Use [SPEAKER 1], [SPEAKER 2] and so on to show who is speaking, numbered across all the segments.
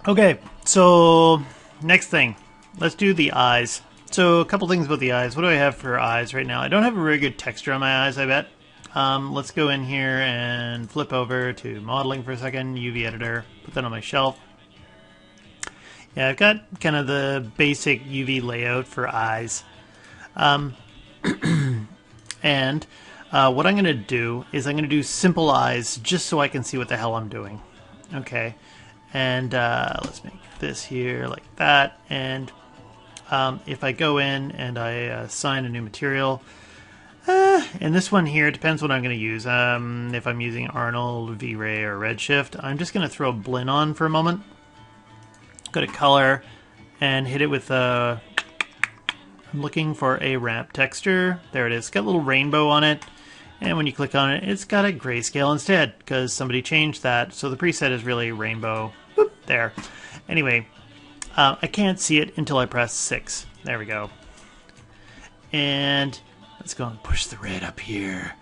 [SPEAKER 1] Okay, so next thing, let's do the eyes. So a couple things about the eyes. What do I have for eyes right now? I don't have a very good texture on my eyes, I bet. Let's go in here and flip over to modeling for a second, UV editor, put that on my shelf. Yeah, I've got kind of the basic UV layout for eyes. And what I'm going to do is I'm going to do simple eyes just so I can see what the hell I'm doing. Okay, and let's make this here like that. And if I go in and I assign a new material, and this one here, depends what I'm going to use. If I'm using Arnold, V-Ray, or Redshift, I'm just going to throw Blinn on for a moment. Go to color and hit it with I'm looking for a ramp texture. There it is. It's got a little rainbow on it. And when you click on it, it's got a grayscale instead because somebody changed that. So the preset is really rainbow. Boop, there. Anyway, I can't see it until I press 6. There we go. And let's go and push the red up here.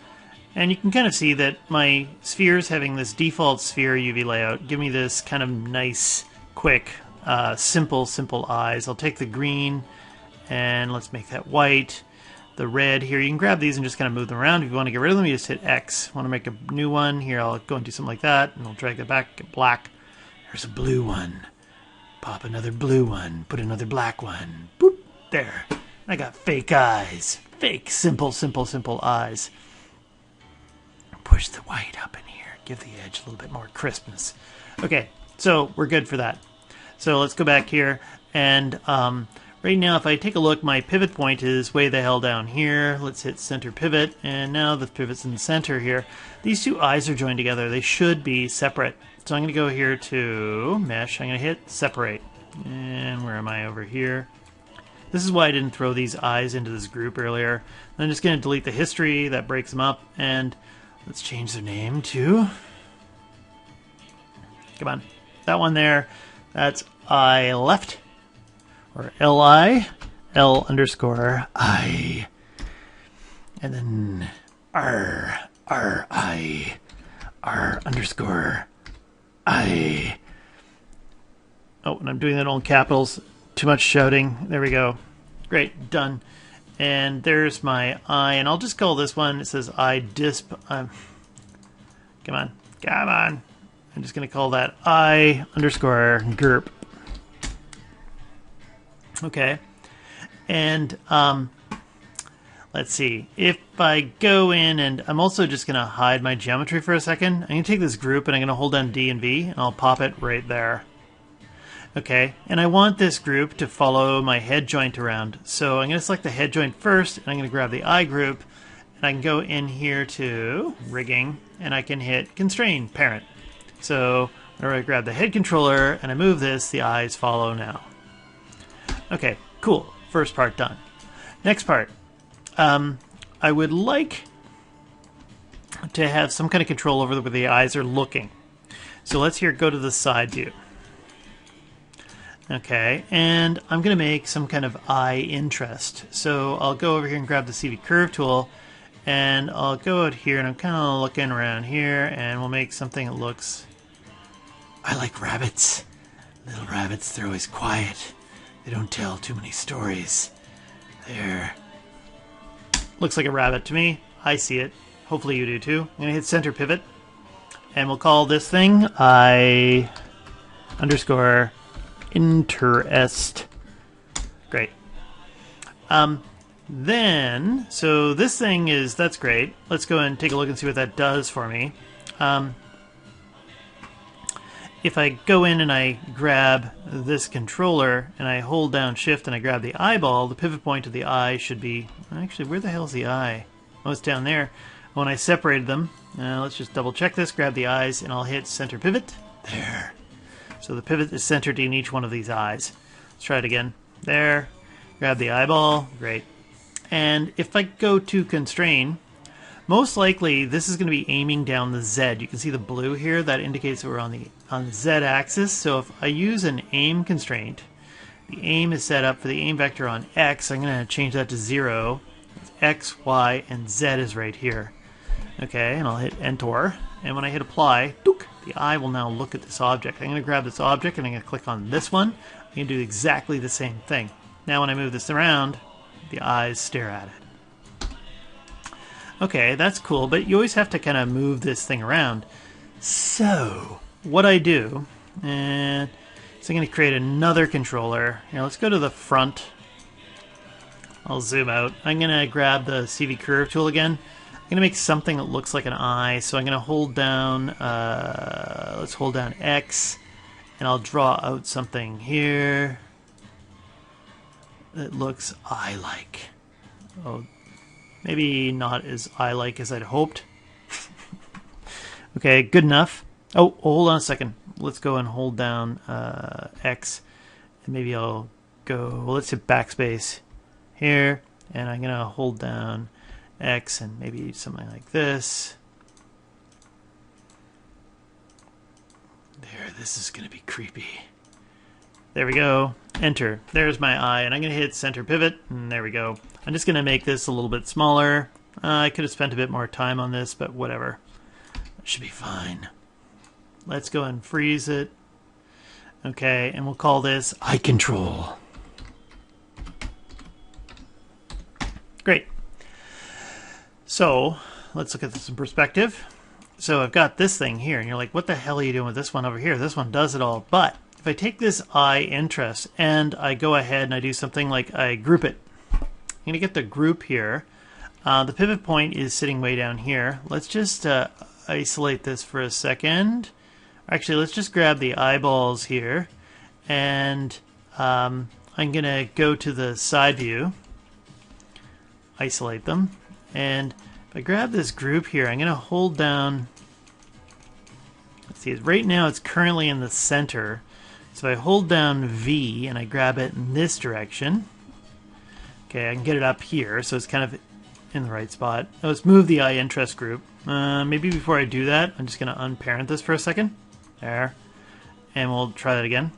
[SPEAKER 1] And you can kind of see that my spheres having this default sphere UV layout give me this kind of nice, quick, simple eyes. I'll take the green and let's make that white. The red here, you can grab these and just kind of move them around. If you want to get rid of them, you just hit X. Want to make a new one? Here, I'll go and do something like that, and I'll drag that back, get black. There's a blue one. Pop another blue one. Put another black one. Boop, there. I got fake eyes. Fake, simple eyes. Push the white up in here. Give the edge a little bit more crispness. Okay, so we're good for that. So let's go back here, and right now, if I take a look, my pivot point is way the hell down here. Let's hit center pivot, and now the pivot's in the center here. These two eyes are joined together. They should be separate. So I'm going to go here to mesh. I'm going to hit separate. And where am I over here? This is why I didn't throw these eyes into this group earlier. I'm just going to delete the history. That breaks them up. And let's change their name to... Come on. That one there. That's eye left. Or L-I, L_I. And then R-I, R_I. Oh, and I'm doing that all in capitals. Too much shouting. There we go. Great, done. And there's my I, and I'll just call this one, it says I disp. Come on. I'm just going to call that I_GURP. Okay, and let's see, if I go in and I'm also just going to hide my geometry for a second. I'm going to take this group and I'm going to hold down D and V and I'll pop it right there. Okay, and I want this group to follow my head joint around. So I'm going to select the head joint first and I'm going to grab the eye group and I can go in here to rigging and I can hit constrain parent. So whenever I grab the head controller and I move this, the eyes follow now. Okay, cool. First part done. Next part. I would like to have some kind of control over where the eyes are looking. So let's here go to the side view. Okay, and I'm going to make some kind of eye interest. So I'll go over here and grab the CV curve tool, and I'll go out here and I'm kind of looking around here, and we'll make something that looks... I like rabbits. Little rabbits, they're always quiet. They don't tell too many stories. There. Looks like a rabbit to me. I see it. Hopefully you do too. I'm going to hit center pivot. And we'll call this thing I_interest. Great. Then, so this thing is, that's great. Let's go and take a look and see what that does for me. If I go in and I grab this controller and I hold down shift and I grab the eyeball, the pivot point of the eye should be... Actually, where the hell's the eye? Oh, it's down there. When I separated them, let's just double check this, grab the eyes, and I'll hit center pivot. There. So the pivot is centered in each one of these eyes. Let's try it again. There. Grab the eyeball. Great. And if I go to constrain, most likely this is going to be aiming down the Z. You can see the blue here. That indicates that we're on the Z axis. So if I use an aim constraint, the aim is set up for the aim vector on X. I'm going to change that to 0. X, Y, and Z is right here. Okay, and I'll hit Enter. And when I hit apply, dook, the eye will now look at this object. I'm going to grab this object and I'm going to click on this one. I'm going to do exactly the same thing. Now when I move this around, the eyes stare at it. Okay, that's cool, but you always have to kind of move this thing around. So what I do is I'm going to create another controller. Here, let's go to the front. I'll zoom out. I'm going to grab the CV curve tool again. I'm going to make something that looks like an eye. So I'm going to hold down, let's hold down X, and I'll draw out something here that looks eye-like. Oh, maybe not as eye-like as I'd hoped. Okay, good enough. Oh, hold on a second. Let's go and hold down X, and maybe I'll go, well, let's hit backspace here, and I'm going to hold down X and maybe something like this. There, this is going to be creepy. There we go. Enter. There's my eye, and I'm going to hit center pivot, and there we go. I'm just going to make this a little bit smaller. I could have spent a bit more time on this, but whatever. That should be fine. Let's go and freeze it. Okay, and we'll call this eye control. Great. So let's look at this in perspective. So I've got this thing here, and you're like, what the hell are you doing with this one over here? This one does it all. But if I take this eye interest and I go ahead and I do something like I group it, I'm going to get the group here. The pivot point is sitting way down here. Let's just isolate this for a second. Actually, let's just grab the eyeballs here, and I'm going to go to the side view, isolate them, and if I grab this group here, I'm going to hold down, let's see, right now it's currently in the center, so I hold down V and I grab it in this direction. Okay, I can get it up here, so it's kind of in the right spot. Now let's move the eye interest group. Maybe before I do that, I'm just going to unparent this for a second. There. And we'll try that again.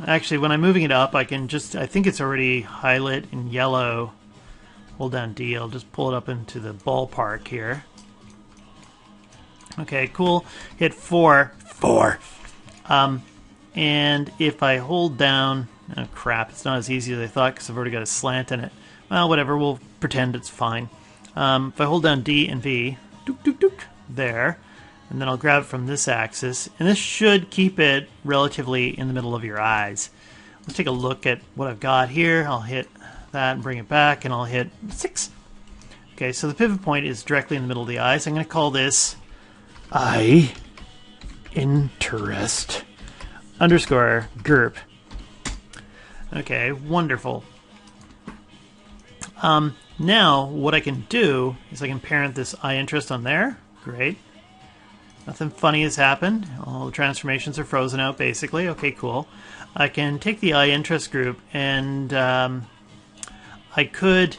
[SPEAKER 1] Actually, when I'm moving it up, I can just, I think it's already highlight in yellow. Hold down D, I'll just pull it up into the ballpark here. Okay, cool. Hit 4. And if I hold down, oh crap, it's not as easy as I thought because I've already got a slant in it. Well, whatever, we'll pretend it's fine. If I hold down D and V, there, and then I'll grab it from this axis, and this should keep it relatively in the middle of your eyes. Let's take a look at what I've got here. I'll hit that and bring it back, and I'll hit 6. Okay, so the pivot point is directly in the middle of the eye, so I'm going to call this eye interest underscore group. Okay, wonderful. Now what I can do is I can parent this eye interest on there. Great. Nothing funny has happened. All the transformations are frozen out, basically. Okay, cool. I can take the eye interest group, and I could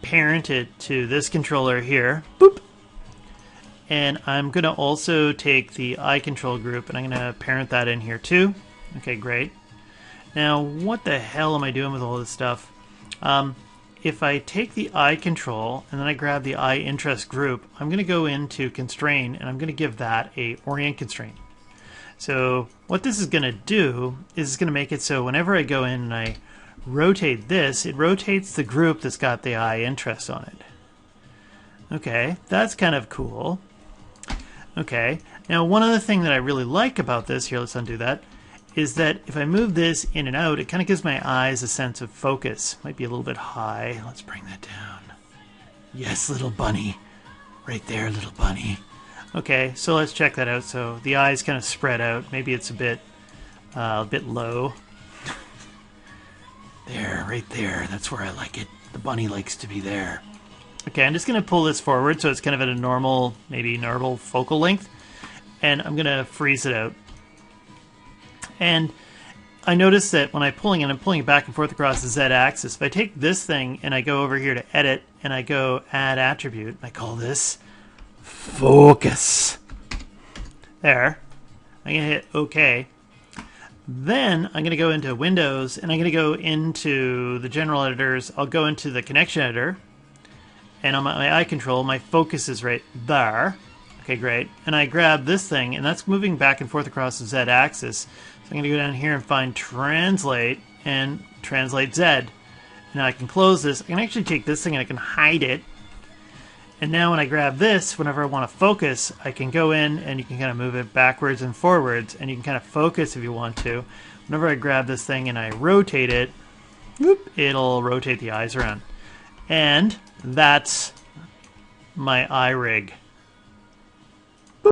[SPEAKER 1] parent it to this controller here. Boop. And I'm going to also take the eye control group, and I'm going to parent that in here too. Okay, great. Now, what the hell am I doing with all this stuff? If I take the eye control and then I grab the eye interest group, I'm going to go into constrain, and I'm going to give that a orient constraint. So what this is going to do is it's going to make it so whenever I go in and I rotate this, it rotates the group that's got the eye interest on it. Okay, that's kind of cool. Okay, now one other thing that I really like about this, here, let's undo that, is that if I move this in and out, it kind of gives my eyes a sense of focus. Might be a little bit high. Let's bring that down. Yes, little bunny. Right there, little bunny. Okay, so let's check that out. So the eyes kind of spread out. Maybe it's a bit low. There, right there. That's where I like it. The bunny likes to be there. Okay, I'm just going to pull this forward so it's kind of at a normal, maybe normal focal length. And I'm going to freeze it out. And I notice that when I'm pulling it back and forth across the Z-axis. If I take this thing and I go over here to edit and I go add attribute, I call this focus. There. I'm going to hit OK. Then I'm going to go into Windows and I'm going to go into the general editors. I'll go into the connection editor. And on my eye control, my focus is right there. Okay, great. And I grab this thing, and that's moving back and forth across the Z-axis. So I'm going to go down here and find translate and translate Z. Now I can close this. I can actually take this thing and I can hide it. And now when I grab this, whenever I want to focus, I can go in and you can kind of move it backwards and forwards, and you can kind of focus if you want to. Whenever I grab this thing and I rotate it, whoop, it'll rotate the eyes around. And that's my eye rig.